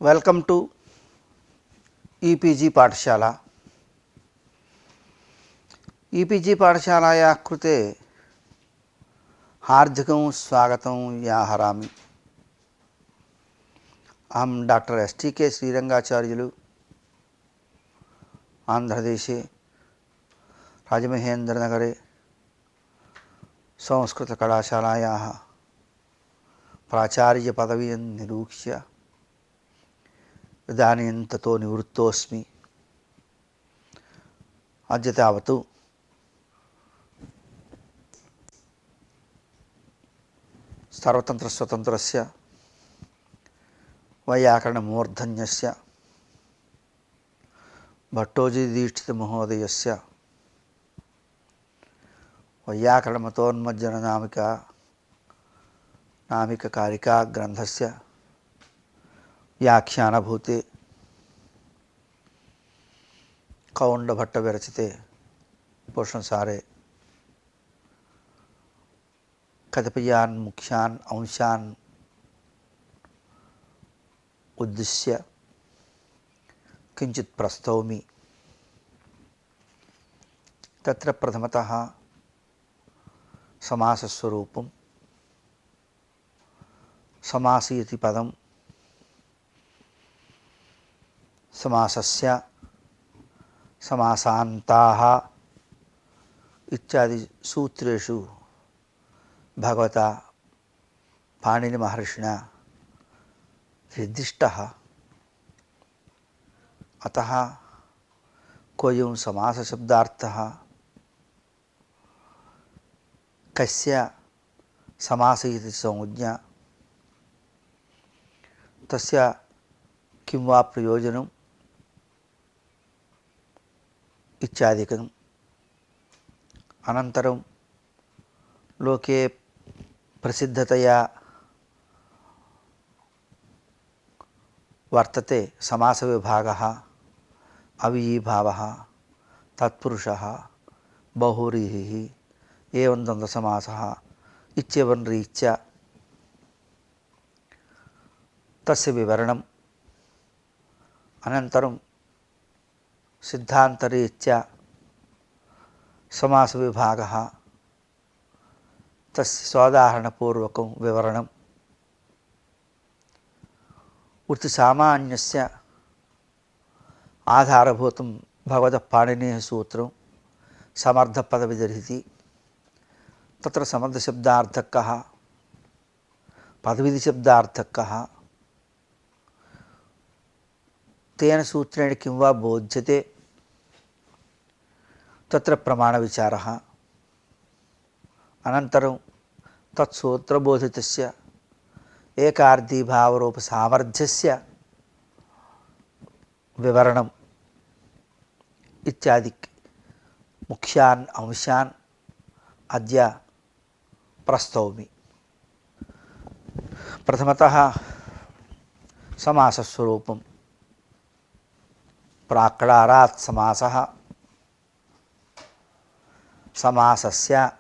Welcome to e-PG पाठशाला। E-PG पाठशालायाः कृते हार्दिकं स्वागतं व्याहरामि। अहं डॉक्टर एस.टी.के. श्रीरंगाचार्युलु आंध्रदेशे राजमहेन्द्रनगरे संस्कृतकलाशालायाः प्राचार्यपदवीं निरूक्ष्य इदानीं ततो निवृत्तोऽस्मि। अद्य तावत् सर्वतन्त्रस्वतन्त्रस्य वैयाकरणमूर्धन्यस्य भट्टोजीदीक्षितमहोदयस्य वैयाकरणमतोन्मज्जननामिका ग्रन्थस्य व्याख्यानभूते कौण्डभट्टविरचिते पोषणसारे कतिपयान् मुख्यान् अंशान् उद्दिश्य किंचित् प्रस्तौमि। तत्र प्रथमतः समासस्वरूपं, समासी इति पदं समासस्य, समासान्ताः इत्यादि सूत्रेषु भगवता पाणिनिमहर्षिणा निर्दिष्टः। अतः कोऽयं समासशब्दार्थः कस्य समास इति संज्ञा, तस्य किं वा प्रयोजनम् इत्यादिकम्। अनन्तरं लोके प्रसिद्धतया वर्तते समासविभागः, अव्ययीभावः, तत्पुरुषः, बहुव्रीहिः, एवं द्वन्द्वसमासः इत्येवं रीत्या तस्य विवरणम्। अनन्तरं सिद्धान्तरीत्या समासविभागः, तस्य सोदाहरणपूर्वकं विवरणम्। वृत्तिसामान्यस्य आधारभूतं भगवतः पाणिनेः सूत्रं समर्थपदविधिरिति। तत्र समर्थशब्दार्थः कः, पदविधिशब्दार्थः कः, तेन सूत्रेण किं वा बोध्यते, तत्र प्रमाणविचारः। अनन्तरं तत्सूत्रबोधितस्य एकार्धीभावरूपसामर्थ्यस्य विवरणम् इत्यादि मुख्यान् अंशान् अद्य प्रस्तौमि। प्रथमतः समासस्वरूपं। प्राक्कारात् समासः, समासस्य,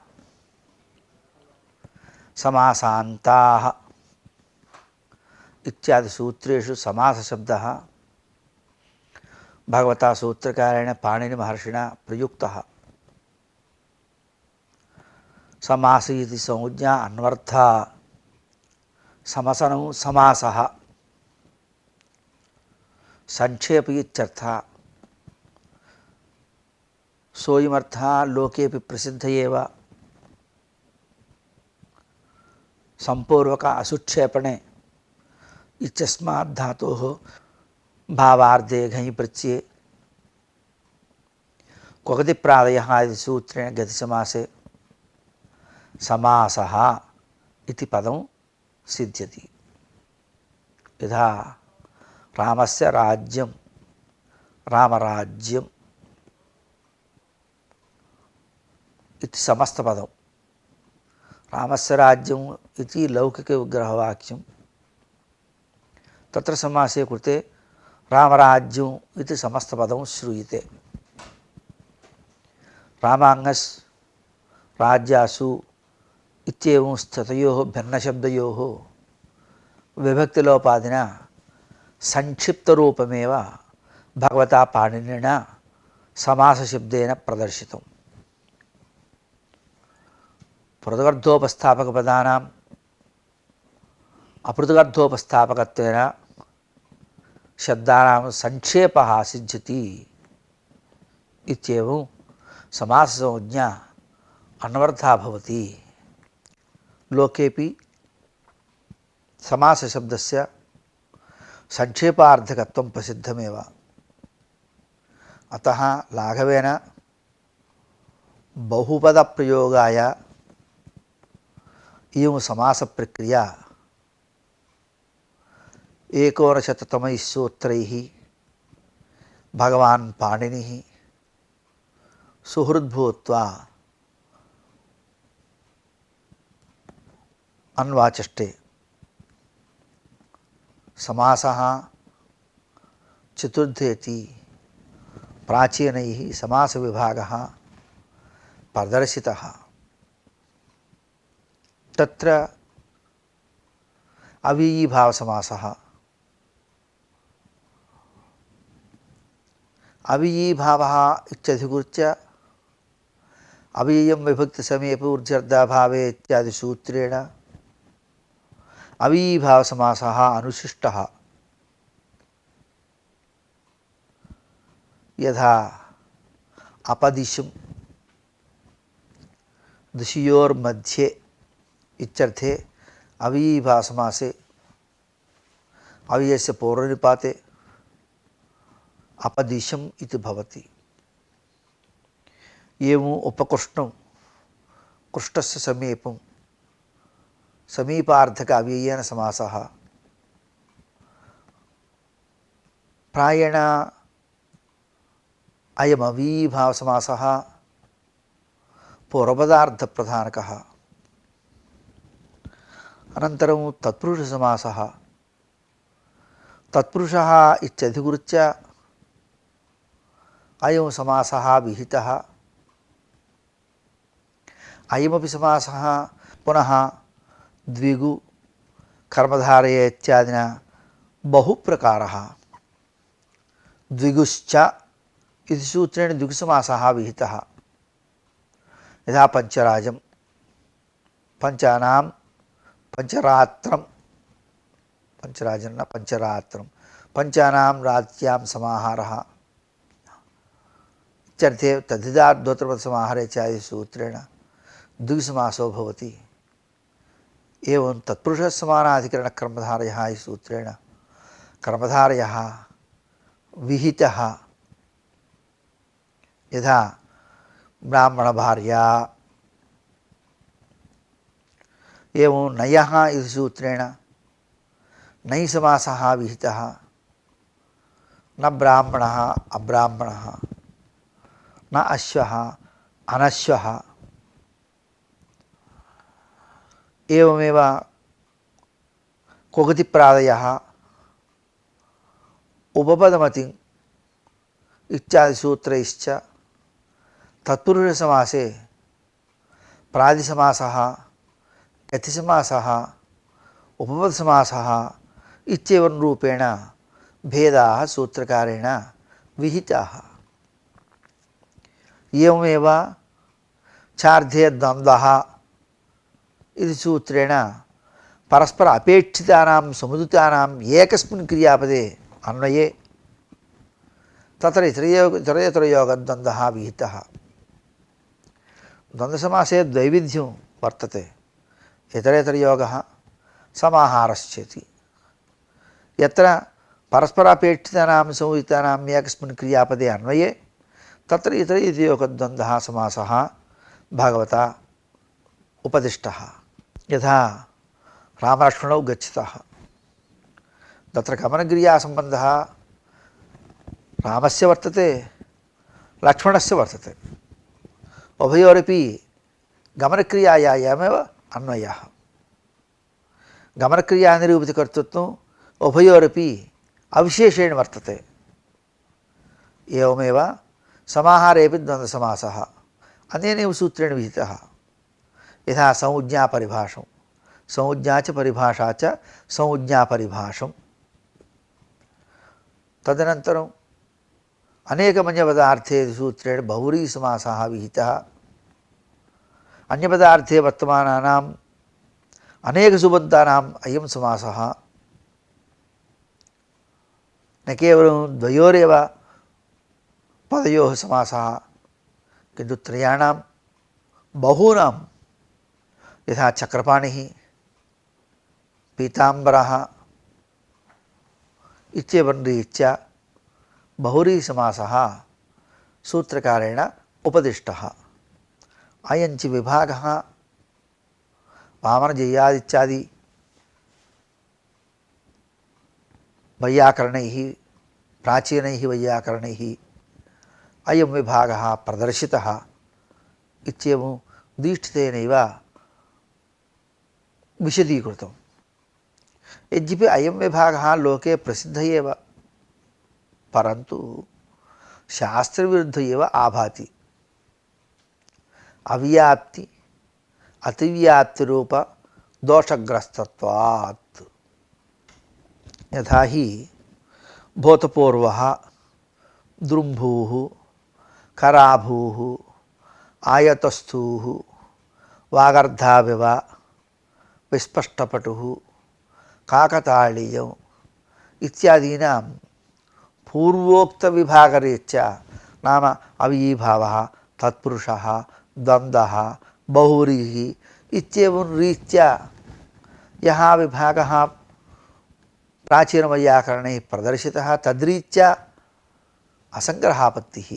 समासान्ताः इत्यादि सूत्रेषु समासशब्दः भगवता सूत्रकारेण पाणिनिमहर्षिणा प्रयुक्तः। समास इति संज्ञा अन्वर्थः समसनौ समासः, संक्षेपः इत्यर्थः। सोऽयमर्थः लोकेऽपि प्रसिद्ध एव। संपूर्वक असुक्षेपणे इत्यस्मात् धातोः भावार्धे घञ् प्रत्यये क्वगतिप्रादयः इति सूत्रेण गतिसमासे समासः इति पदं सिद्ध्यति। यथा रामस्य राज्यं, रामराज्यम् इति समस्तपदं। रामस्य राज्यम् इति लौकिकविग्रहवाक्यं, तत्र समासे कृते रामराज्यम् इति समस्तपदं श्रूयते। रामाङ्गस्, राज्यासु इत्येवं स्थितयोः भिन्नशब्दयोः विभक्तिलोपादिना సంక్షిప్తరూపమేవ భగవతా పాణినినా సమాసశబ్దేన ప్రదర్శితం. పృథగర్థోపస్థాపకపదానాం అపృథగర్థోపస్థాపకత్వేన శబ్దానాం సంక్షేపः సిద్ధ్యతి ఇత్యేవం సమాససంజ్ఞా అన్వర్థా భవతి. లోకేపి సమాసశబ్దస్య సంక్షేపార్థకత్వం ప్రసిద్ధమేవ. అతః లాఘవేన బహుపదప్రయోగాయ ఇయం సమాస ప్రక్రియ 19 సూత్రైః భగవాన్ పాణినిః సుహృద్భూత్వా అన్వాచష్టే. సమాసః చతుర్థేతి ప్రాచీనైః సమాస విభాగः ప్రదర్శితः. తత్ర అవ్యయీభావ సమాసः. అవ్యయీభావः ఇత్యధికృత్య అవ్యయం విభక్తి సమీపే ఊర్ధ్వర్థాభావే ఇత్యాది సూత్రేణ అవ్యయీభావ సమాసः అనుశిష్టः. యథా అపదిశం దిశయోర్मध्ये इत्यर्थे अव्ययीभाव समासे अव्ययस्य पूर्वनिपाते अपदिशम् इति भवति. एवम् उपकृष्णं कृष्टस्य समीपं समीपार्थक अव्ययेन समासः. प्रायेण अयम् अव्ययीभाव समासः पूर्वपदार्थप्रधानकः. अनन्तरं तत्पुरुष समासः. तत्पुरुषः इत्यधिकृत्य अयं समासः विहितः. अयमपि समासः पुनः द्विगु कर्मधारय इत्यादिना बहुप्रकारः. द्विगुश्च इति सूत्रेण द्विगुसमासः विहितः. यथा पंचराजं पंचानां पंचरात्रं पंचराजन्न पंचरात्रं पंचानां राज्यां समाहारः इत्यर्थे तद्धिदाद्योतरपदसमाहारे इत्यादि सूत्रेण द्विगुसमासो भवति. एवं तत्पुरुषसमानाधिकरणकर्मधारयः इति सूत्रेण कर्मधारयः विहितः. यथा ब्राह्मण भार्या एवं नयः इति सूत्रेण नयि समासः विहितः. न ब्राह्मणः अब्राह्मणः न अश्वः अनश्वः. एवमेव कोगतिप्रादयः उपपदमतिं इत्यादि सूत्रैश्च तत्पुरुषसमासे प्रादिसमासः गतिसमासः उपपदसमासः इत्येवं रूपेण भेदाः सूत्रकारेण विहिताः. एवमेव चार्धे द्वन्द्वः इति सूत्रेण परस्पर अपेक्षितानां समुदितानाम् एकस्मिन् क्रियापदे अन्वये तत्र इतरेतरयोगद्वन्द्वः विहितः. द्वन्द्वसमासे द्वैविध्यं वर्तते. इतरेतरयोगः समाहारश्चेति. यत्र परस्परापेक्षितानां समुदितानाम् एकस्मिन् क्रियापदे अन्वये तत्र इतरेतरयोगद्वन्द्वः समासः भगवता उपदिष्टः. यथा रामलक्ष्मणौ गच्छतः तत्र गमनक्रियासम्बन्धः रामस्य वर्तते लक्ष्मणस्य वर्तते. उभयोरपि गमनक्रियायामेव अन्वयः. गमनक्रियानिरूपितकर्तृत्वम् उभयोरपि अविशेषेण वर्तते. एवमेव समाहारेपि द्वन्द्वसमासः अनेनैव सूत्रेण विहितः. यथा संज्ञापरिभाषं संज्ञा च परिभाषा च संज्ञापरिभाषम् तदनन्तरम् अनेकमन्यपदार्थे सूत्रेण बहुव्रीहिसमासः विहितः। अन्यपदार्थे वर्तमानानाम् अनेकसुबन्तानाम् अयं समासः न केवलं द्वयोरेव पदयोः समासः किन्तु त्रयाणां बहूनां यथा चक्रपाणिः, पीताम्बरः इत्येवं रीत्या बहुव्रीहिसमासः सूत्रकारेण उपदिष्टः। अयञ्च विभागः वामनजय्यादित्यादि वैयाकरणैः प्राचीनैः वैयाकरणैः अयं विभागः प्रदर्शितः इत्येवं दीक्षितेनैव विशदीकृतं। यद्यपि अयं विभागः लोके प्रसिद्धः एव, परन्तु शास्त्रविरुद्धः एव आभाति। अव्याप्ति अतिव्याप्तिरूप दोषग्रस्तत्वात्। यथा हि भूतपूर्वः, दृम्भूः, कराभूः, आयतस्थूः, वागर्धाविव, विस्पष्टपटुः, काकताळीयम् इत्यादीनां पूर्वोक्तविभागरीत्या नाम अव्ययीभावः, तत्पुरुषः, द्वन्द्वः, बहुव्रीहि इत्येवं रीत्या यः विभागः प्राचीनवैयाकरणैः प्रदर्शितः तद्रीत्या असङ्ग्रहापत्तिः।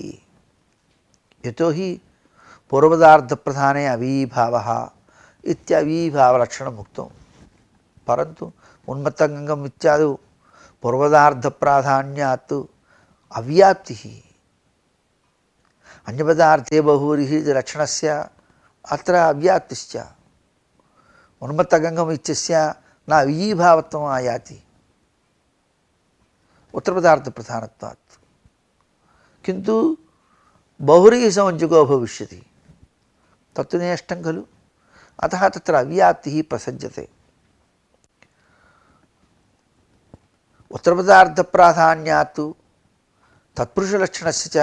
यतो हि पूर्वपदार्थप्रधाने अव्ययीभावः इत्यव्ययीभावलक्षणम् उक्तं, परन्तु उन्मत्तगङ्गम् इत्यादौ पूर्वपदार्थप्राधान्यात् अव्याप्तिः। अन्यपदार्थे बहुव्रीहि लक्षणस्य अत्र अव्याप्तिश्च। उन्मत्तगङ्गम् इत्यस्य न अव्ययीभावत्वम् आयाति उत्तरपदार्थप्रधानत्वात्, किन्तु बहुव्रीहिसमञ्जको भविष्यति, तत्तु नेष्टं खलु। अतः तत्र अव्याप्तिः प्रसज्यते। उत्तरपदार्थप्राधान्यात् तत्पुरुषलक्षणस्य च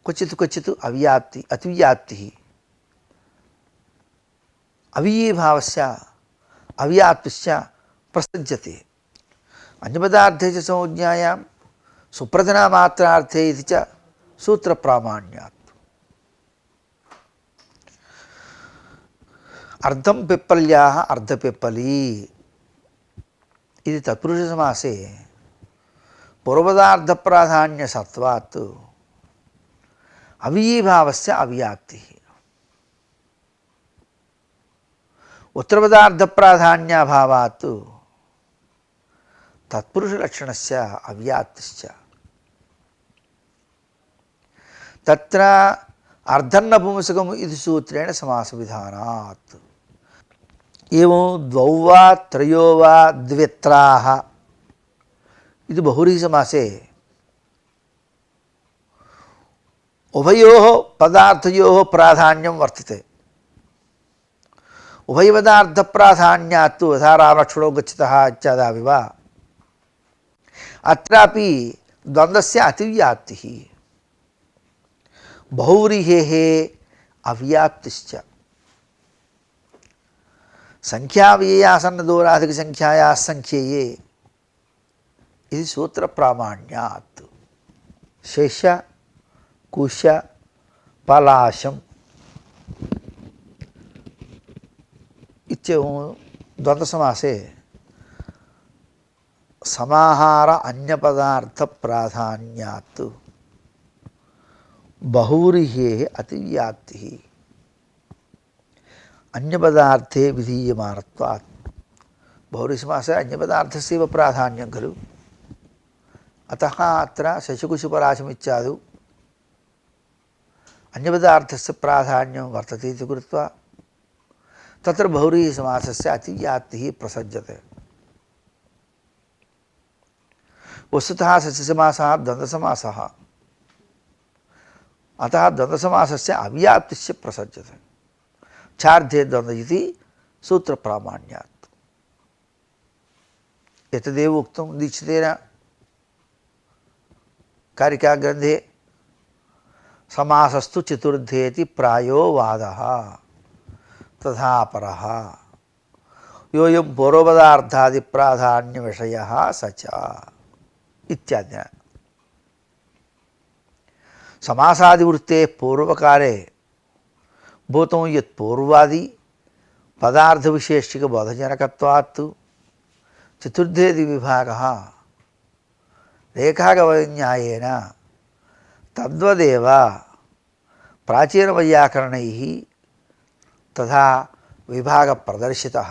क्वचित् क्वचित् अव्याप्ति अतिव्याप्तिः, अव्ययीभावस्य अव्याप्तिश्च प्रसज्यते। अन्यपदार्थे च संज्ञायां सुप्रधानमात्रार्थे इति च सूत्रप्रामाण्यात्। अर्धं पिप्पल्याः अर्धपिप्पली इति तत्पुरुषसमासे पूर्वपदार्थप्राधान्यसत्वात् अव्ययीभावस्य अव्याप्तिः, उत्तरपदार्थप्राधान्याभावात् तत्पुरुषलक्षणस्य अव्याप्तिश्च। तत्र अर्धन्नपुंसकम् इति सूत्रेण समासविधानात्। एवं द्वौ वा त्रयो वा द्वित्राः इति बहुव्रीहिसमासे उभयोः पदार्थयोः प्राधान्यं वर्तते। उभयपदार्थप्राधान्यात् यथा रामलक्ष्मणौ गच्छतः इत्यादाविव अत्रापि द्वन्द्वस्य अतिव्याप्तिः, बहुव्रीहेः अव्याप्तिश्च। संख्याव्ययासन्नदूराधिकसंख्यायाः संख्येये इति सूत्रप्रामाण्यात्। शेष कुश पलाशम् इत्येवं द्वन्द्वसमासे समाहार अन्यपदार्थप्राधान्यात् बहुव्रीहेः अतिव्याप्तिः अन्यपदार्थे विधीयमानत्वात्। बहुव्रीहिसमासे अन्यपदार्थस्यैव प्राधान्यं खलु। अतः अत्र शशिकुशपलाशमित्यादौ अन्यपदार्थस्य प्राधान्यं वर्तते इति कृत्वा तत्र बहुव्रीहिसमासस्य अतिव्याप्तिः प्रसज्यते। वस्तुतः सस्यसमासः द्वन्द्वसमासः, अतः द्वन्द्वसमासस्य अव्याप्तिश्च प्रसज्यते। चार्धे द्वन्द्व इति सूत्रप्रामाण्यात्। एतदेव उक्तं दीक्षितेन। कारिकाग्रन्थे समासस्तु चतुर्थेति प्रायो वादः तथा परः योऽयं पूर्वपदार्थादिप्राधान्यविषयः स च इत्यादि। समासादिवृत्तेः पूर्वकाले भूतं यत् पूर्वादि पदार्थविशेषिकबोधजनकत्वात् चतुर्थेति विभागः रेखागवन्यायेन तद्वदेव प्राचीनवैयाकरणैः तथा विभागप्रदर्शितः।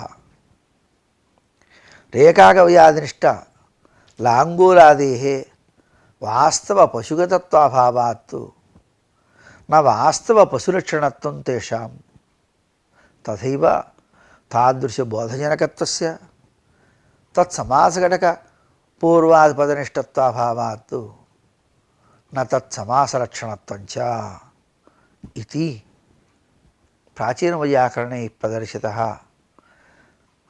रेखागव्यादिनिष्ठ लाङ्गूलादेः वास्तवपशुगतत्वाभावात् न वास्तवपशुलक्षणत्वं तेषां तथैव तादृशबोधजनकत्वस्य तत्समासघटकपूर्वादिपदनिष्ठत्वाभावात् न तत्समासलक्षणत्वञ्च इति प्राचीनवैयाकरणैः प्रदर्शितः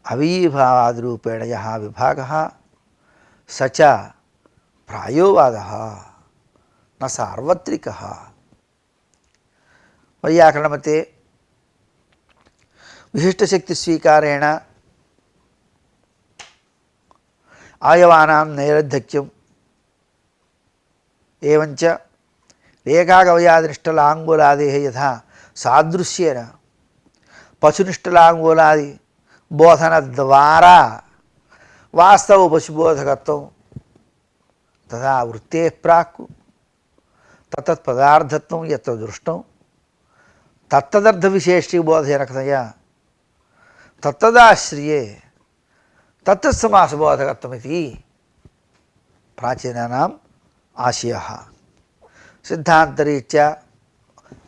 अवीभावादिरूपेण यः विभागः स च प्रायोवादः न सार्वत्रिकः। वैयाकरणमते विशिष्टशक्तिस्वीकारेण अवयवानां नैरद्धक्यम् एवञ्च रेखागवयादिनिष्ठलाङ्गूलादेः यथा सादृश्येन पशुनिष्ठलाङ्गूलादि बोधनद्वारा वास्तवपशुबोधकत्वं तथा वृत्तेः प्राक् तत्तत्पदार्थत्वं यत्र दृष्टं तत्तदर्थविशेषिकबोधजनकतया तत्तदाश्रिये तत्तत्समासबोधकत्वमिति प्राचीनानाम् आशयः। सिद्धान्तरीत्या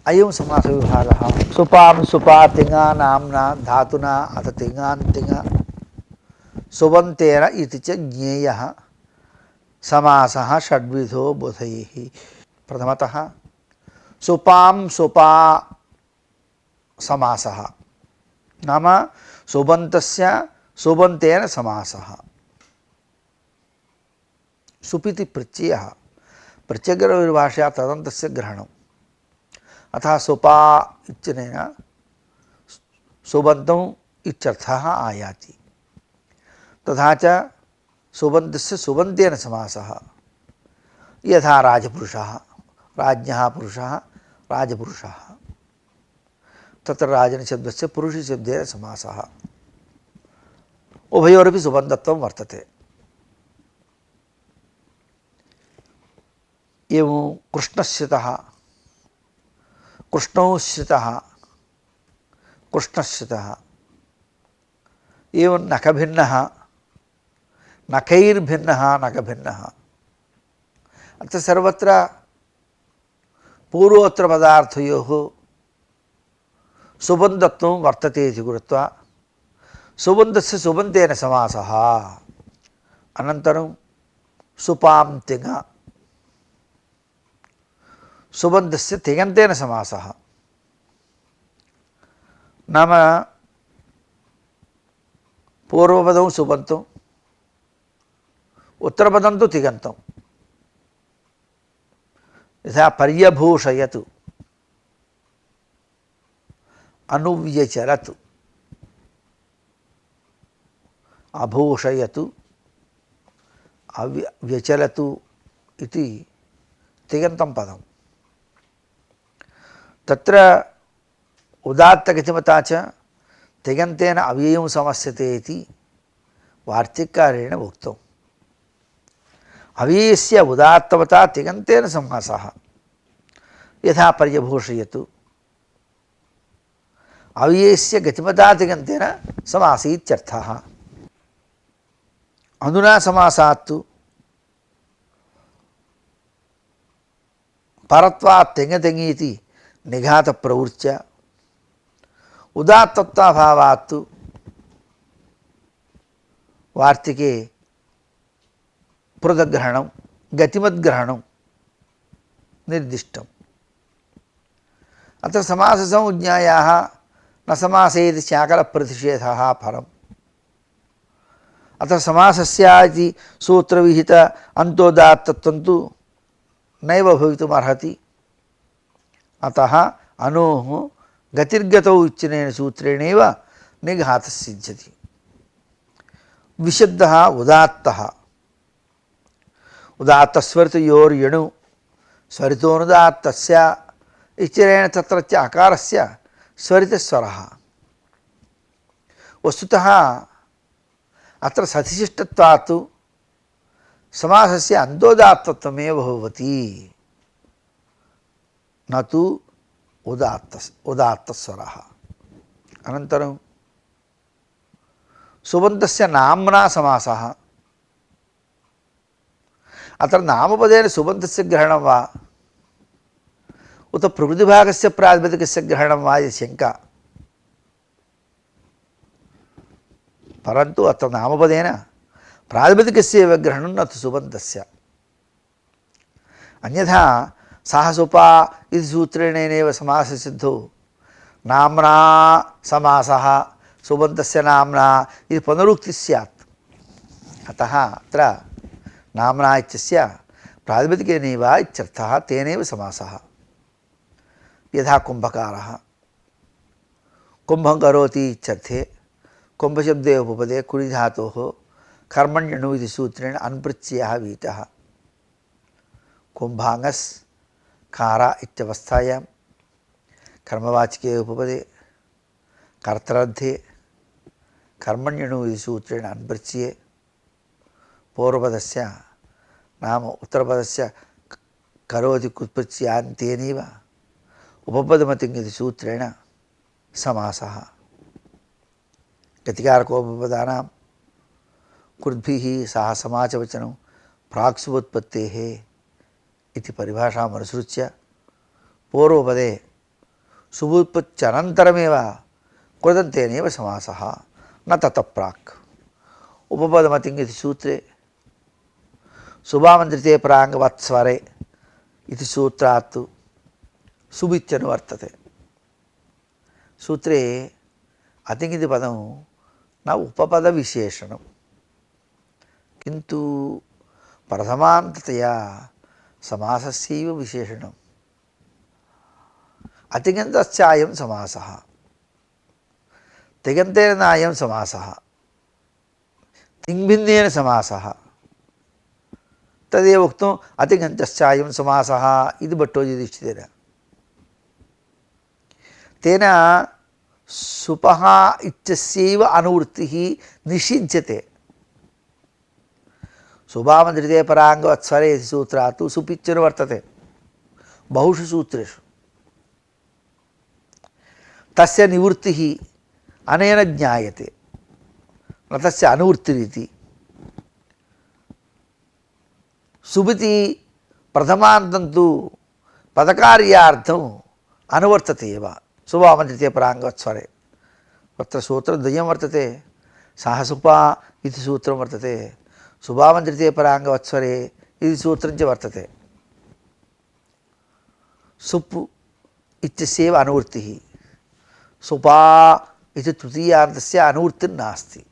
अयं समासविभागः सुपां सुपा तिङा नाम्ना धातुना अथ तिङान्तिङ सुबन्तेन इति च ज्ञेयः समासः षड्विधो बुधैः। प्रथमतः सुपां सुपा समासः नाम सुबन्तस्य सुबन्तेन समासः। सुपिति प्रत्ययः प्रत्यग्रभाषया तदन्तस्य ग्रहणम् अतः सुपा इत्यनेन सुबन्तम् इत्यर्थः आयाति। तथा च सुबन्तस्य सुबन्तेन समासः यथा राजपुरुषः राज्ञः पुरुषः राजपुरुषः तत्र राजनशब्दस्य पुरुषशब्देन समासः उभयोरपि सुबन्धत्वं वर्तते। एवं कृष्णश्रितः कृष्णौ श्रितः कृष्णश्रितः एवं नखभिन्नः नखैर्भिन्नः नखभिन्नः। अत्र सर्वत्र पूर्वोत्तरपदार्थयोः सुबन्धत्वं वर्तते इति कृत्वा सुबन्धस्य सुबन्तेन समासः। अनन्तरं सुपां तिङ सुबन्धस्य तिङन्तेन समासः नाम पूर्वपदं सुबन्तम् उत्तरपदं तु तिङन्तम्। यथा पर्यभूषयतु अनुव्यचरतु अभूषयतु व्यचलतु इति तिङन्तं पदम्। तत्र उदात्तगतिमता च तिङन्तेन अव्ययं समस्यते इति वार्तिककारेण उक्तम्। अव्ययस्य उदात्तवता तिङन्तेन समासः यथा पर्यभूषयतु अव्ययस्य गतिमता तिङन्तेन समासीत्यर्थः। अधुना समासात्तु परत्वात् तिङतिङीति निघातप्रवृत्त्या उदात्तत्वाभावात् वार्तिके पृथग्ग्रहणं गतिमद्ग्रहणं निर्दिष्टम्। अत्र समाससंज्ञायाः न समासेति शाकलप्रतिषेधः फलम्। अतः समासस्य इति सूत्रविहित अन्तोदात्तत्वं तु नैव भवितुमर्हति। अतः अनोः गतिर्गतौ इत्यनेन सूत्रेणैव निघातः सिद्ध्यति। विशब्दः उदात्तः। उदात्तस्वरितयोर्यणु स्वरितोनुदात्तस्य इत्यनेन तत्रत्य अकारस्य स्वरितस्वरः। वस्तुतः अत्र सतिशिष्टत्वात् समासस्य अन्तोदात्तत्वमेव भवति, न तु उदात्तस्वरः। अनन्तरं सुबन्तस्य नाम्ना समासः। अत्र नामपदेन सुबन्तस्य ग्रहणं वा उत प्रकृतिभागस्य प्रातिपदिकस्य ग्रहणं वा इति शङ्का। परन्तु अत्र नामपदेन प्रातिपदिकस्य एव ग्रहणं न तु सुबन्तस्य। अन्यथा साहसोपा इति सूत्रेणैव समाससिद्धौ नाम्ना समासः सुबन्तस्य नाम्ना इति पुनरुक्तिः स्यात्। अतः अत्र नाम्ना इत्यस्य प्रातिपदिकेनैव इत्यर्थः, तेनैव समासः। यथा कुम्भकारः कुम्भं करोति इत्यर्थे कुम्भशब्दे उपपदे कुरि धातोः कर्मण्यणु इति सूत्रेण अन्-प्रत्ययः वीतः। कुम्भाङ्गस् कार इत्यवस्थायां कर्मवाचके उपपदे कर्तरार्थे कर्मण्यणु इति सूत्रेण अन्-प्रत्यये पूर्वपदस्य नाम उत्तरपदस्य करोति कुत्प्रत्ययान्तेनैव उपपदमतिङ् इति सूत्रेण समासः। गतिकारकोपपदानां कृद्भिः सह समाचवचनं प्राक्सुबोत्पत्तेः इति परिभाषाम् अनुसृत्य पूर्वपदे सुबुत्पत्त्यनन्तरमेव कृदन्तेनैव समासः, न ततः प्राक्। उपपदमतिङ् इति सूत्रे सुभामन्त्रिते पराङ्गवत्स्वरे इति सूत्रात् सुबित्यनुवर्तते। सूत्रे अतिङ् इति पदं न उपपदविशेषणं, किन्तु प्रथमान्ततया समासस्यैव विशेषणम्। अतिङन्तश्चायं समासः, तिङन्तेन नायं समासः, तिङ्भिन्नेन समासः। तदेव उक्तम् अतिङन्तश्चायं समासः इति भट्टोजीदीक्षितेन। तेन सुपः इत्यस्यैव अनुवृत्तिः निषिध्यते। सुभामन्त्रिते पराङ्गवत्स्वरे इति सूत्रात् सुपित्यनुवर्तते बहुषु सूत्रेषु। तस्य निवृत्तिः अनेन ज्ञायते, न तस्य अनुवृत्तिरिति। सुबिति प्रथमान्तं तु पदकार्यार्थम् अनुवर्तते एव। सुभामन्त्रिते पराङ्गवत्स्वरे तत्र सूत्रद्वयं वर्तते। साहसुपा इति सूत्रं वर्तते, सुभामन्त्रिते पराङ्गवत्स्वरे इति सूत्रं च वर्तते। सुप् इत्यस्यैव अनुवृत्तिः, सुपा इति तृतीयान्तस्य अनुवृत्तिर्नास्ति।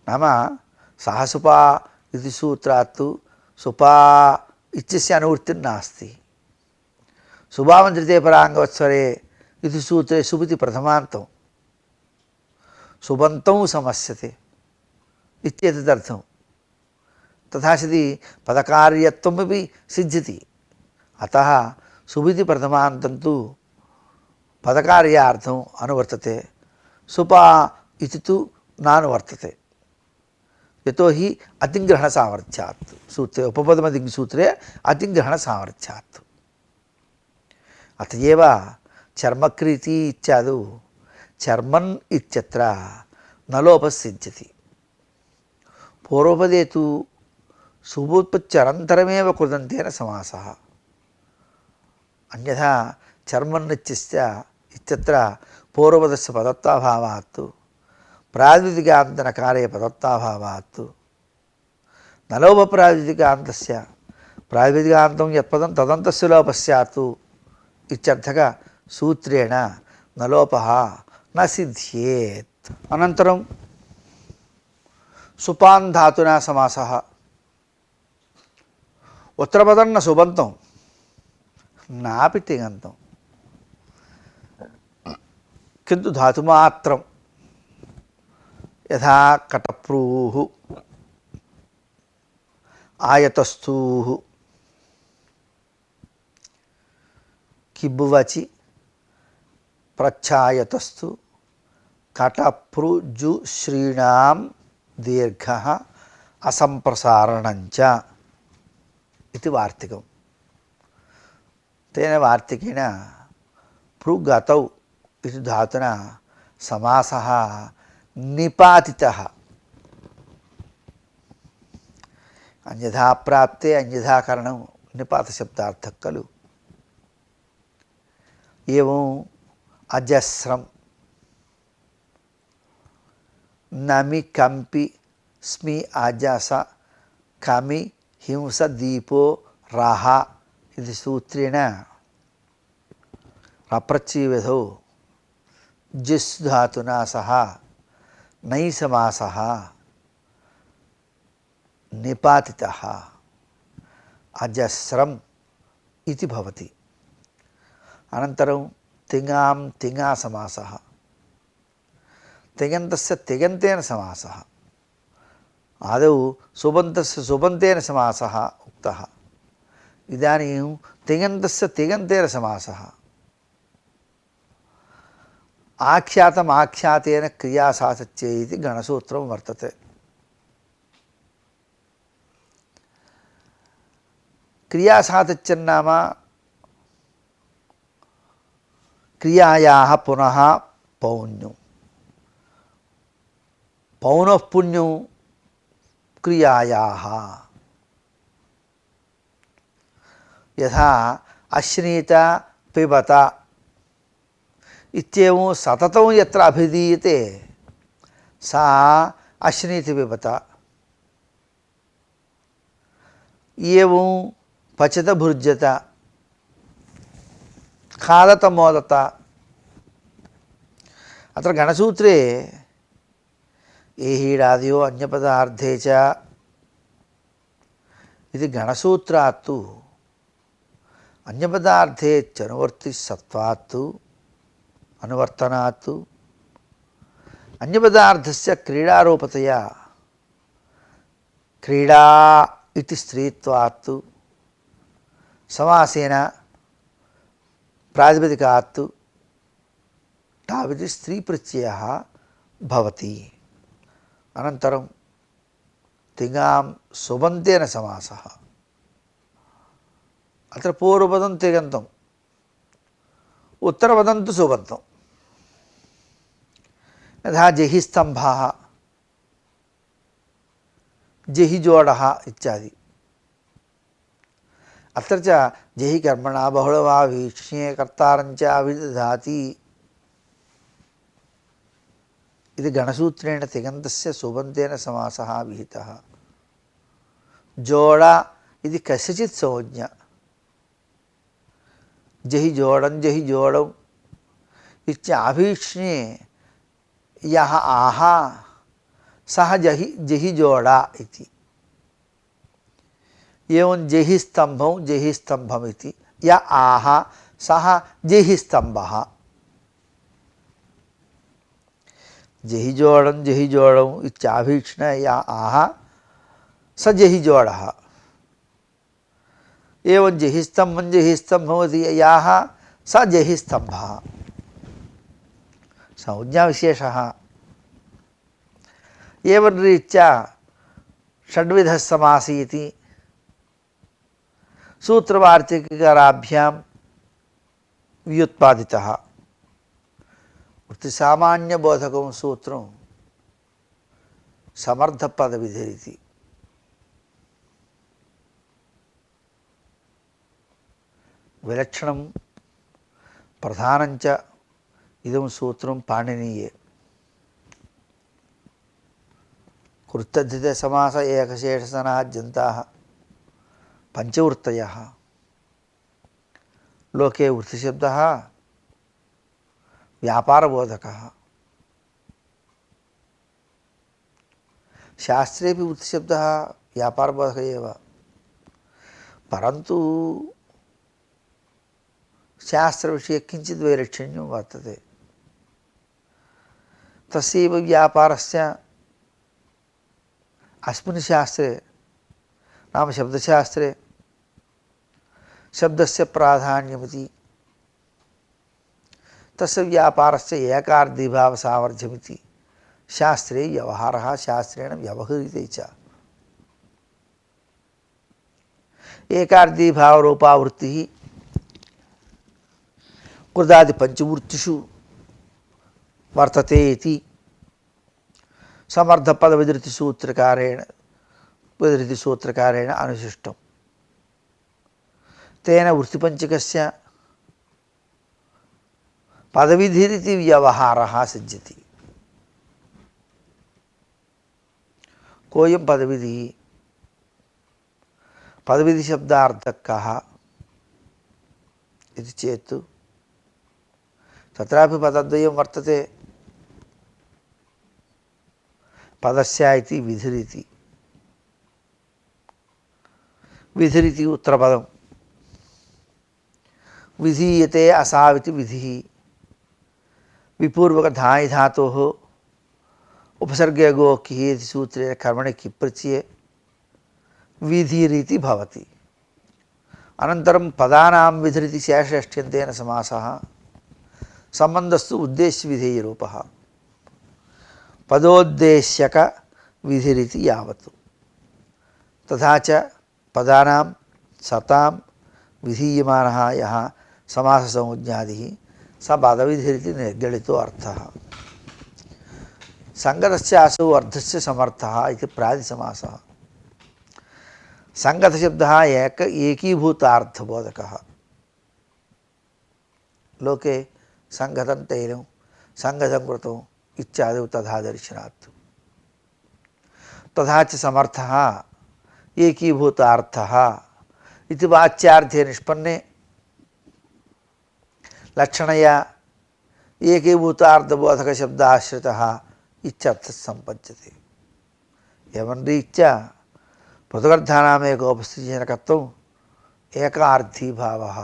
नाम साहसुपा इति सूत्रात् सुपा इत्यस्य अनुवृत्तिर्नास्ति। सुभामन्त्रिते पराङ्गवत्स्वरे इति सूत्रे सुबिति प्रथमान्तं सुबन्तं समस्यते इत्येतदर्थं। तथा सति पदकार्यत्वमपि सिद्ध्यति। अतः सुबिति प्रथमान्तं तु पदकार्यार्थम् अनुवर्तते, सुपा इति तु नानुवर्तते। यतोहि अतिग्रहणसामर्थ्यात् सूत्रे उपपदमतिसूत्रे अतिग्रहणसामर्थ्यात्। अतएव चर्मक्रीति इत्यादौ चर्मन् इत्यत्र न लोपः सिद्ध्यति। पूर्वपदे तु सुबोत्पत्त्यनन्तरमेव कृदन्तेन समासः। अन्यथा चर्मन् इत्यत्र पूर्वपदस्य पदत्वाभावात् प्रातिपदिकान्तनकारे पदत्वाभावात् न लोपप्रातिपदिकान्तस्य प्रातिपदिकान्तं यत्पदं तदन्तस्य लोपः स्यात् इत्यर्थक सूत्रेण न लोपः न सिद्ध्येत्। अनन्तरं सुपान् धातुना समासः। उत्तरपदं न सुबन्तं नापि तिङन्तं किन्तु धातुमात्रं यथा कटप्रूः आयतस्थूः किब्बुवचि प्रच्छायतस्तु कटप्रुजुश्रीणां दीर्घः असंप्रसारणञ्च इति वार्तिकम् तेन वार्तिकेन पृगतौ इति धातुना समासः निपातितः अन्यथा प्राप्ते अन्यथा करणं निपातशब्दार्थः खलु एवं अजस्रं नमि कंपि स्मि अजस कमि हिंस दीपो राह इति सूत्रेण रप्रच्छिविधौ जिस् धातुना सह नै समासः निपातितः अजस्रम् इति भवति। अनन्तरं तिङां तिङा समासः तिङन्तस्य तिङन्तेन समासः आदौ सुबन्तस्य सुबन्तेन समासः उक्तः इदानीं तिङन्तस्य तिङन्तेन समासः आख्यातम् आख्यातेन क्रियासातच्ये इति गणसूत्रं वर्तते। क्रियासातच्यन्नाम क्रियायाः पुनः पौन्यं पौनः पुण्यं क्रियायाः यथा अश्नीत पिबत इत्येवं सततं यत्र अभिधीयते सा अश्नीति पिबत एवं पचत भुर्जत खादत मोदत अत्र गणसूत्रे एहीडादयो अन्यपदार्थे च इति गणसूत्रात् तु अन्यपदार्थे चनुवर्तिसत्वात् अनुवर्तनात् अन्यपदार्थस्य क्रीडारूपतया क्रीडा इति स्त्रीत्वात् समासेन प्रातिपदिकात् तावत् स्त्रीप्रत्ययः भवति। अनन्तरं तिङां सुबन्तेन समासः अत्र पूर्वपदं तिङन्तम् उत्तरपदं तु सुबन्तं यथा जहिस्तम्भः जहिजोडः इत्यादि अत्र च जहि कर्मणा बहुळवा वीक्ष्ये कर्तारञ्च अभिदधाति इति गणसूत्रेण तिङन्तस्य सुबन्तेन समासः विहितः। जोड इति कस्यचित् संज्ञा जहि जोडौ इत्याभीक्ष्णे यः आह सः जहिजोडा इति एवं जहिस्तम्भम् इति य आह सः जहिस्तम्भः जहिजोडौ इत्याभीक्ष्ण य आह स जहिजोडः एवं जहिस्तम्भम् इति याः स जहिस्तम्भः संज्ञाविशेषः। एवं रीत्या षड्विधः समासः इति सूत्रवार्तिककाराभ्यां व्युत्पादितः। वृत्तिसामान्यबोधकं सूत्रं समर्थपदविधिरिति। विलक्षणं प्रधानञ्च इदं सूत्रं पाणिनीये। कृत्यधितसमास एकशेषसनाद्यन्ताः पंचवृत्तयः लोके वृत्तिशब्दः व्यापारबोधकः शास्त्रेपि वृत्तिशब्दः व्यापारबोधकः एव परन्तु शास्त्रविषये किञ्चित् वैलक्षण्यं वर्तते। तस्यैव व्यापारस्य अस्मिन् शास्त्रे नाम शब्दशास्त्रे शब्दस्य प्राधान्यमिति तस्य व्यापारस्य एकार्धीभावसामर्थ्यमिति शास्त्रे व्यवहारः शास्त्रेण व्यवहृते च। एकार्धीभावरूपा वृत्तिः कृदादि पंचवृत्तिषु वर्तते इति समर्थ पद विधृति सूत्रकारेण अनुशिष्टम्। तेन वृत्तिपंचकस्य पदविधिरिति व्यवहारः सिद्ध्यति। कोऽयं पदविधिः? पदविधि शब्दार्थः कः इति चेत् तत्रापि पदद्वयं वर्तते। पदस्य इति विधिरिति। विधिरिति उत्तरपदं विधीयते असाविति विधिः विपूर्वक धायि धातोः उपसर्गे गो किः इति सूत्रे कर्मणि किप्रत्यये विधिरिति भवति। अनन्तरं पदानां विधिरिति शेषष्ठ्यन्तेन समासः संबंधस्तु उद्देश्य विधेयरूपः पदोद्देश्यक विधिरिति यावत्। तथा च पदानां सतां विधीयमानः यः समाससंज्ञादिः स पदविधिरिति निर्गलितो अर्थः। संगतस्य असौ अर्थस्य समर्थः इति प्रातिसमासः। संगतशब्दः एकीभूतार्थबोधकः। लोके संगतं तैलं संगतं कृतौ इत्यादौ तथा दर्शनात्। तथा च समर्थः एकीभूतार्थः इति वाच्यार्थे निष्पन्ने लक्षणया एकीभूतार्थबोधकशब्दाश्रितः इत्यर्थः सम्पद्यते। एवं रीत्या पृथगर्थानामेकोपस्थितिजनकत्वम् एकार्थीभावः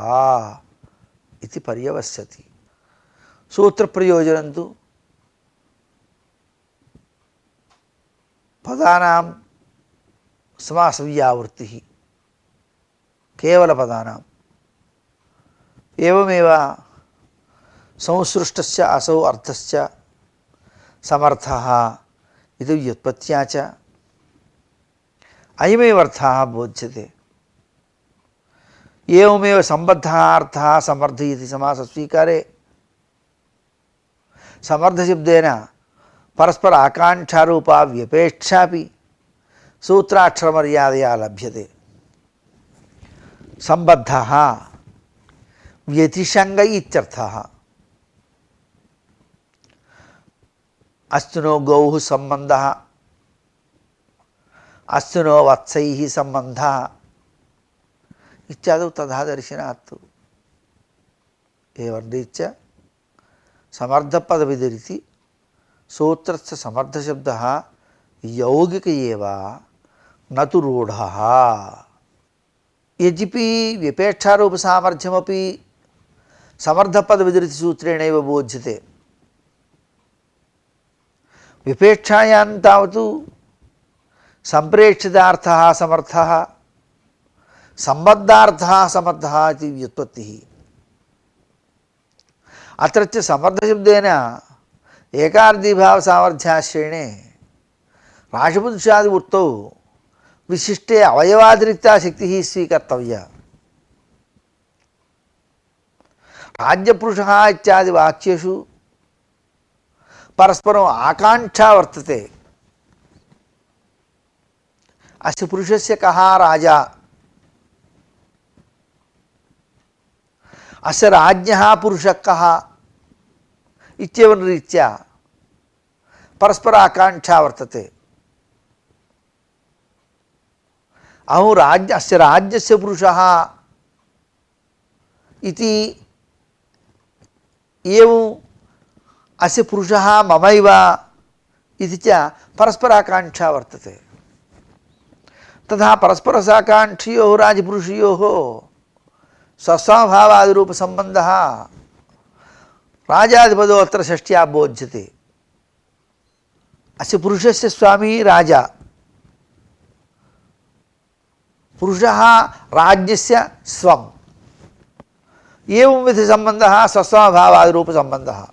इति पर्यवस्यति। सूत्रप्रयोजनं तु पदानां समासव्यावृत्तिः केवलपदानाम् एवमेव संसृष्टस्य असौ अर्थस्य समर्थः इति व्युत्पत्त्या च अयमेव अर्थः बोध्यते। एवमेव सम्बद्धः अर्थः समर्थ इति समासस्वीकारे समर्थशब्देन परस्पर आकांक्षारूपा व्यपेक्षापि सूत्राक्षरमर्यादया लभ्यते। सम्बद्धः व्यतिषङ्ग इत्यर्थः। अस्तु नो गौः सम्बन्धः अस्तु नो वत्सैः सम्बन्धः इत्यादौ तथा दर्शनात्। एवं रीत्या समर्थपदविधिरिति सूत्रस्य समर्थशब्दः यौगिक एव न तु रूढः। यद्यपि विपेक्षारूपसामर्थ्यमपि समर्थपदविधिरिति सूत्रेणैव बोध्यते। विपेक्षायां तावत् सम्प्रेक्षितार्थः समर्थः सम्बद्धार्थः समर्थः इति व्युत्पत्तिः। अत्र च समर्थशब्देन एकार्धीभावसामर्थ्याश्रयणे राशिपुरुषादिवृत्तौ विशिष्टे अवयवातिरिक्ता शक्तिः स्वीकर्तव्या। राज्यपुरुषः इत्यादि वाक्येषु परस्परम् आकांक्षा वर्तते। अस्य पुरुषस्य कः राजा, अस्य राज्ञः पुरुषः कः इत्येवं रीत्या परस्पर आकांक्षा वर्तते। अहो अस्य राज्यस्य पुरुषः इति एवं अस्य पुरुषः ममैव इति च परस्पर आकांक्षा वर्तते। तथा परस्परसाकाङ्क्षयोः राजपुरुषयोः स्वस्वभावादिरूपसम्बन्धः राजाधिपदो अत्र षष्ट्या बोध्यते। अस्य पुरुषस्य स्वामी राजा, पुरुषः राज्ञस्य स्वम्, एवंविध सम्बन्धः स्वस्वभावादिरूपसम्बन्धः।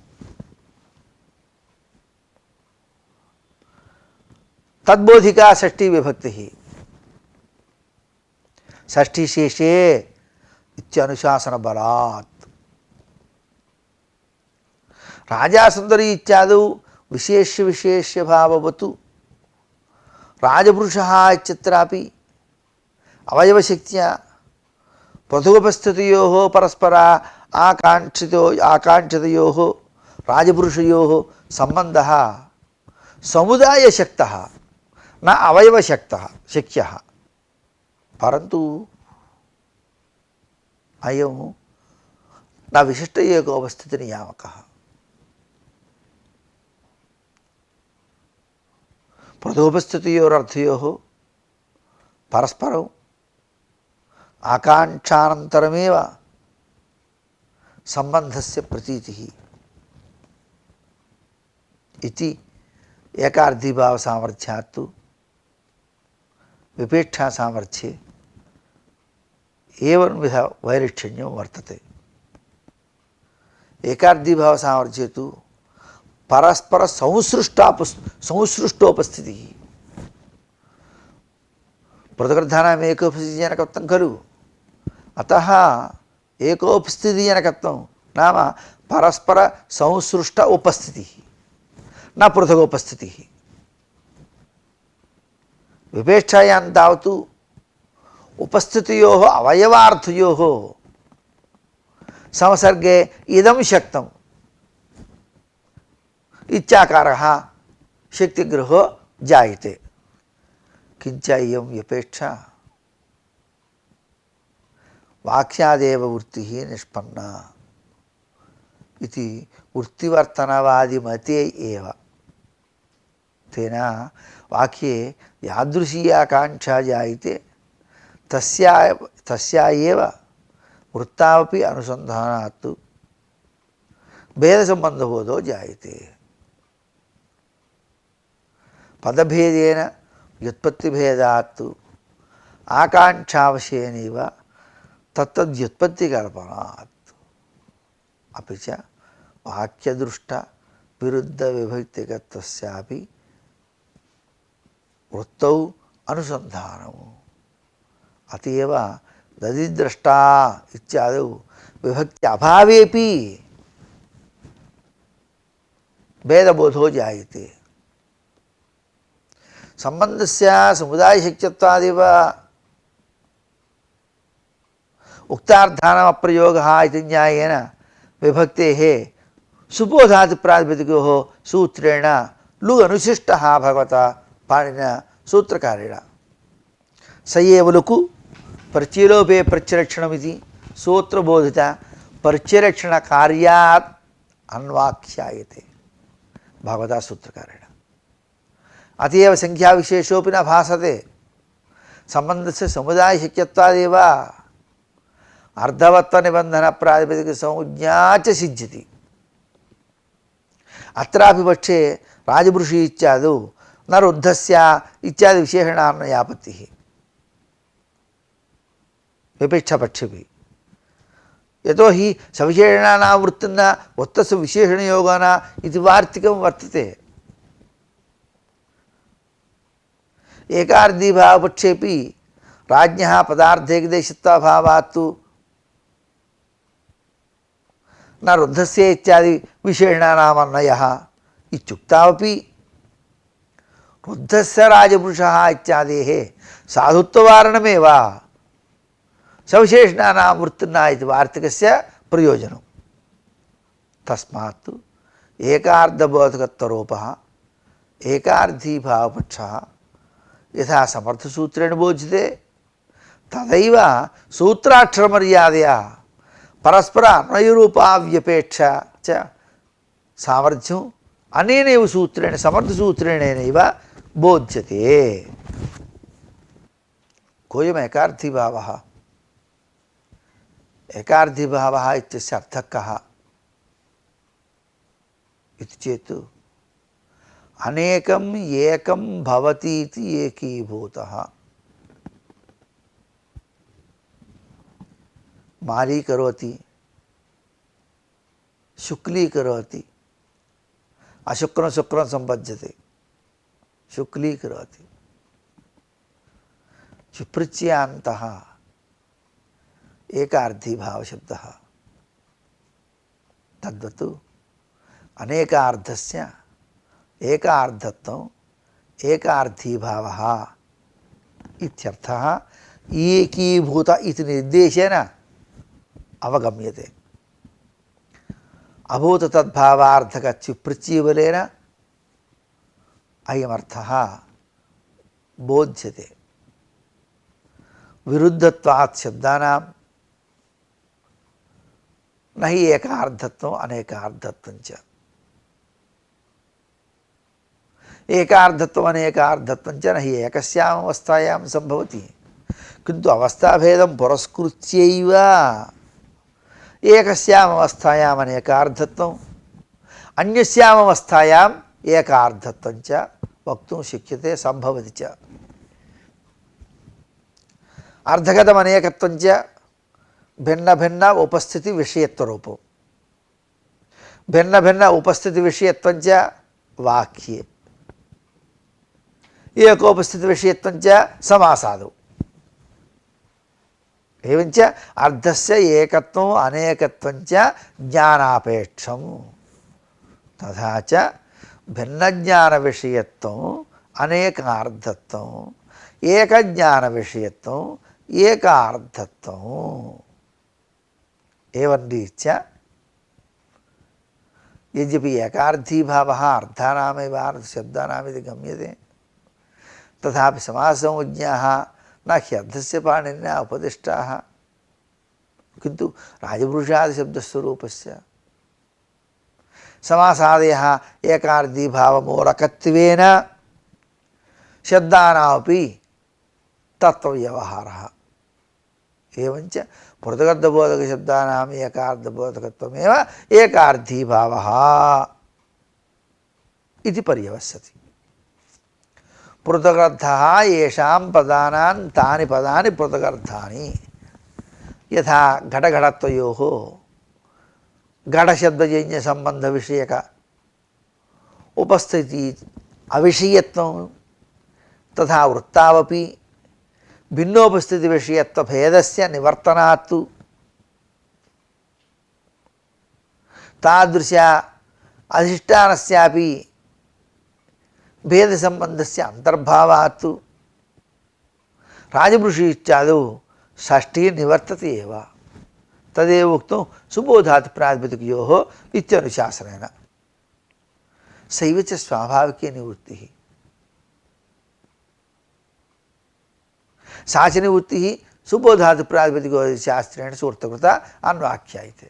तद्बोधिका षष्ठी विभक्तिः। षष्ठी शेषे इत्यनुशासन बलात्। राजा सुंदरी इत्यादौ विशेष्य विशेष्य भाववतु राजपुरुषः इत्यत्रापि अवयवशक्त्या पृथुपस्थितयोः परस्पर आकाङ्क्षितयोः राजपुरुषयोः सम्बन्धः समुदायशक्तः न अवयवशक्तः शक्यः। परन्तु अयं न विशिष्ट एकोपस्थितिनियामकः। पृथुपस्थितयोरर्थयोः परस्परम् आकाङ्क्षानन्तरमेव सम्बन्धस्य प्रतीतिः इति एकार्थीभावसामर्थ्यात् विपेक्षासामर्थ्ये एवंविध वैलक्षण्यं वर्तते। एकार्थीभावसामर्थ्ये तु परस्पर संसृष्टोपस्थितिः। पृथग्रन्थानाम् एकोपस्थितिजनकत्वं खलु, अतः एकोपस्थितिजनकत्वं नाम परस्पर संसृष्ट उपस्थितिः न पृथगोपस्थितिः। विपेक्षायां तावत् उपस्थितयोः अवयवार्थयोः संसर्गे इदं शक्तम् इत्याकारः शक्तिग्रहो जायते। किंच इयं व्यपेक्षा वाक्यादेव वृत्तिः निष्पन्ना इति वृत्तिवर्तनवादिमते एव। तेन वाक्ये यादृशी आकाङ्क्षा जायते तस्या एव वृत्तावपि अनुसन्धानात् भेदसम्बन्धबोधो जायते। पदभेदेन व्युत्पत्तिभेदात् आकाङ्क्षावशेनैव तत्तद्व्युत्पत्तिकल्पनात् अपि च वाक्यदृष्ट विरुद्धविभक्तिकत्वस्यापि वृत्तौ अनुसन्धानम्। अतएव दधिद्रष्टा इत्यादौ विभक्ति अभावेपि भेदबोधो जायते। संबंधस्य समुदायशक्यत्वादेव उक्तार्थानाम् अप्रयोगः इति न्यायेन विभक्तेः सुबोधात् प्रातिपदिकोः सूत्रेण लु अनुशिष्टः भगवता पाणिनिना सूत्रकारेण। स एव लुकु परिचयलोपे प्रत्यलक्षणमिति सूत्रबोधित परिचयलक्षणकार्यात् अन्वाख्यायते भगवता सूत्रकारेण। अतएव संख्याविशेषोऽपि न भासते। संबंधस्य समुदायशक्यत्वादेव अर्धवत्वनिबन्धनप्रातिपदिकसंज्ञा च सिद्ध्यति। अत्रापि पक्षे राजपुरुषी इत्यादौ न रुद्धस्य इत्यादि विशेषणान्वयापत्तिः। विपेक्षापक्षेपि यतो हि सविशेषणानां वृत्तिर्न वृत्तस्य विशेषणयोगो न इति वार्तिकं वर्तते। एकार्धीभावपक्षेपि राज्ञः पदार्थेकदेशत्वाभावात् न रुद्धस्य इत्यादि विशेषणानामन्वयः इत्युक्तावपि रुद्धस्य राजपुरुषः इत्यादेः साधुत्ववारणमेव सविशेषणानां वृत्तिर्न इति वार्तिकस्य प्रयोजनम्। तस्मात् एकार्धबोधकत्वरूपः एकार्धीभावपक्षः यथा समर्थसूत्रेण बोध्यते तदैव सूत्राक्षरमर्यादया परस्पर अन्वयरूपाव्यपेक्षा च सामर्थ्यम् अनेनैव सूत्रेण समर्थसूत्रेणैव बोध्यते। कोऽयम् एकार्थीभावः एकार्थीभावः इत्यस्य अर्थः कः इति चेत् अनेकम् एकं भवति इति एकीभूतः मालीकरोति शुक्लीकरोति अशुक्रं शुक्रं सम्पद्यते शुक्लीकरोति क्षिप्रत्यान्तः एकार्थीभावशब्दः तद्वत् अनेकार्थस्य एकार्थत्वम् एकार्थीभावः इत्यर्थः एकीभूत इति निर्देशेन अवगम्यते अभूत तद्भावार्थक चिप्रत्ययबलेन अयमर्थः बोध्यते विरुद्धत्वात् शब्दानां न हि एकार्थत्वम् अनेकार्थत्वं च एकार्थत्वम् अनेकार्थत्वं च न हि एकस्याम् अवस्थायां सम्भवति किन्तु अवस्थाभेदं पुरस्कृत्यैव एकस्याम् अवस्थायाम् अनेकार्थत्वम् अन्यस्याम् अवस्थायाम् एकार्थत्वं च वक्तुं शक्यते सम्भवति च अर्थगतम् अनेकत्वं च भिन्न भिन्न उपस्थिति विषयत्वरूपं भिन्न भिन्न उपस्थिति विषयत्वं च वाक्ये एकोपस्थिति विषयत्वं च समासादौ एवञ्च अर्थस्य एकत्वम् अनेकत्वं च ज्ञानापेक्षं तथा च भिन्नज्ञानविषयत्वम् अनेकार्थत्वम् एकज्ञानविषयत्वम् एकार्थत्वम् एवं रीत्या यद्यपि एकार्थीभावः अर्थानामेव शब्दानामिति गम्यते तथापि समाससंज्ञाः न ह्यर्थस्य पाणिनिना उपदिष्टाः किन्तु राजपुरुषादिशब्दस्वरूपस्य समासादयः एकार्थीभावमूलकत्वेन शब्दानामपि तत्त्वव्यवहारः एवञ्च पृथगर्थबोधकशब्दानाम् एकार्थबोधकत्वमेव एकार्थीभावः इति पर्यवस्यति पृथगर्थः येषां पदानां तानि पदानि पृथगर्थानि यथा घटघटत्वयोः घटशब्दजन्यसम्बन्धविषयक उपस्थिति अविषयत्वं तथा वृत्तावपि भिन्नोपस्थितिविषयत्वभेदस्य निवर्तनात् तादृश अधिष्ठानस्यापि भेदसम्बन्धस्य अन्तर्भावात् राजपुरुषे इत्यादौ षष्ठी निवर्तते एव तदेव उक्तं सुबोधात् प्रातिपदिकयोः इत्यनुशासनेन सैव च स्वाभाविकी निवृत्तिः सा च निवृत्तिः सुबोधात् प्रातिपदिकशास्त्रेण सूत्रकृता अन्वाख्यायते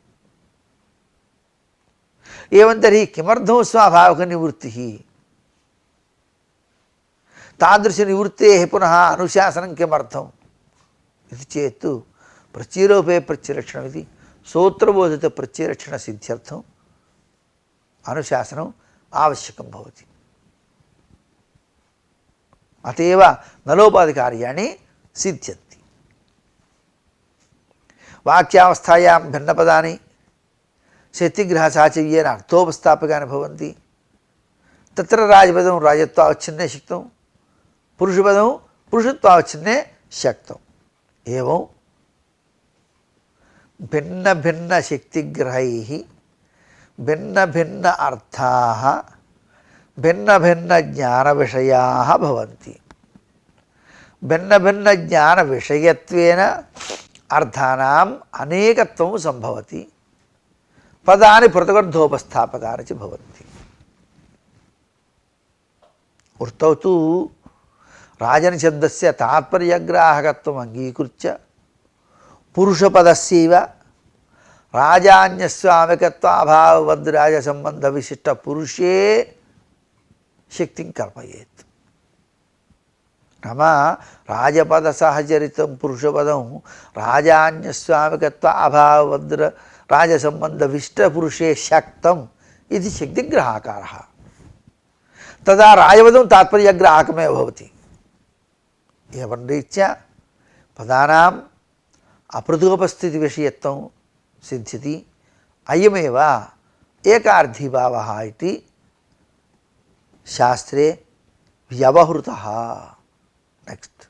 एवं तर्हि किमर्थं स्वाभाविकनिवृत्तिः तादृशनिवृत्तेः पुनः अनुशासनं किमर्थम् इति चेत् प्रत्ययलोपे प्रत्ययलक्षणमिति सूत्रबोधितप्रत्ययलक्षणसिद्ध्यर्थम् अनुशासनम् आवश्यकं भवति अत एव नलोपादिकार्याणि सिद्ध्यन्ति वाक्यावस्थायां भिन्नपदानि शक्तिग्रहसाचर्येण अर्थोपस्थापकानि भवन्ति तत्र राजपदं राजत्वावच्छिन्ने शक्तौ पुरुषपदं पुरुषत्वावच्छिन्ने शक्तौ एवं भिन्न भिन्न शक्तिग्रहैः भिन्न भिन्न अर्थाः भिन्न भिन्न ज्ञानविषयाः भवन्ति भिन्न भिन्न ज्ञानविषयत्वेन अर्थानाम् अनेकत्वं सम्भवति पदानि पृथगर्थोपस्थापकानि च भवन्ति वृत्तौ तु राजनिशब्दस्य तात्पर्यग्राहकत्वम् अङ्गीकृत्य पुरुषपदस्यैव राजान्यस्वामिकत्वाभाववद्राजसम्बन्धविशिष्टपुरुषे शक्तिं कल्पयेत् नाम राजपदसहचरितं पुरुषपदं राजान्यस्वामिकत्व अभावद्र राजसम्बन्धविष्टपुरुषे शक्तम् इति शक्तिग्राहकारः। तदा राजपदं तात्पर्यग्राहकमेव भवति। एवं रीत्या पदानाम् अपृथुपस्थितिविषयत्वं सिद्ध्यति। अयमेव एकार्थीभावः इति शास्त्रे व्यवहृतः। नेक्स्ट